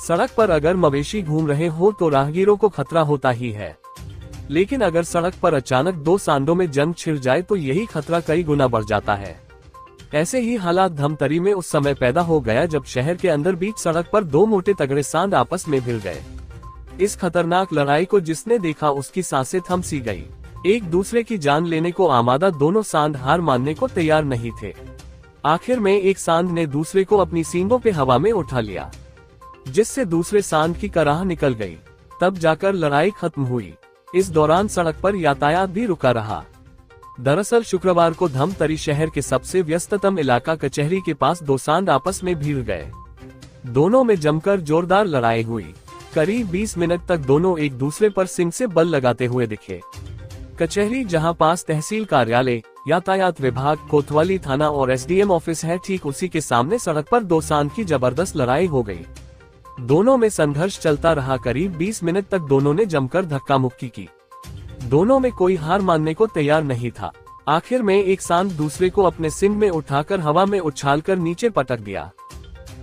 सड़क पर अगर मवेशी घूम रहे हो तो राहगीरों को खतरा होता ही है, लेकिन अगर सड़क पर अचानक दो सांडों में जंग छिड़ जाए तो यही खतरा कई गुना बढ़ जाता है। ऐसे ही हालात धमतरी में उस समय पैदा हो गया जब शहर के अंदर बीच सड़क पर दो मोटे तगड़े सांड आपस में भिड़ गए। इस खतरनाक लड़ाई को जिसने देखा उसकी सांसें थम सी गई। एक दूसरे की जान लेने को आमादा दोनों सांड हार मानने को तैयार नहीं थे। आखिर में एक सांड ने दूसरे को अपनी सींगों पे हवा में उठा लिया, जिससे दूसरे सांड की कराह निकल गई। तब जाकर लड़ाई खत्म हुई। इस दौरान सड़क पर यातायात भी रुका रहा। दरअसल शुक्रवार को धमतरी शहर के सबसे व्यस्ततम इलाका कचहरी के पास दो सांड आपस में भिड़ गए। दोनों में जमकर जोरदार लड़ाई हुई। करीब 20 मिनट तक दोनों एक दूसरे पर सिंग से बल लगाते हुए दिखे। कचहरी, जहां पास तहसील कार्यालय, यातायात विभाग, कोतवाली थाना और एसडीएम ऑफिस है, ठीक उसी के सामने सड़क पर दो सांड की जबरदस्त लड़ाई हो गई। दोनों में संघर्ष चलता रहा। करीब 20 मिनट तक दोनों ने जमकर धक्का मुक्की की। दोनों में कोई हार मानने को तैयार नहीं था। आखिर में एक सांड दूसरे को अपने सिंग में उठाकर हवा में उछालकर नीचे पटक दिया।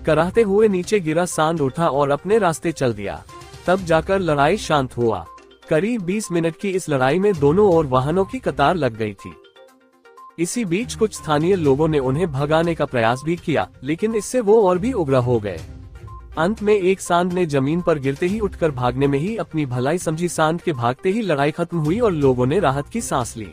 कराहते हुए नीचे गिरा सांड उठा और अपने रास्ते चल दिया। तब जाकर लड़ाई शांत हुआ। करीब 20 मिनट की इस लड़ाई में दोनों ओर वाहनों की कतार लग गई थी। इसी बीच कुछ स्थानीय लोगों ने उन्हें भगाने का प्रयास भी किया, लेकिन इससे वो और भी उग्र हो गए। अंत में एक सांड ने जमीन पर गिरते ही उठकर भागने में ही अपनी भलाई समझी। सांड के भागते ही लड़ाई खत्म हुई और लोगों ने राहत की सांस ली।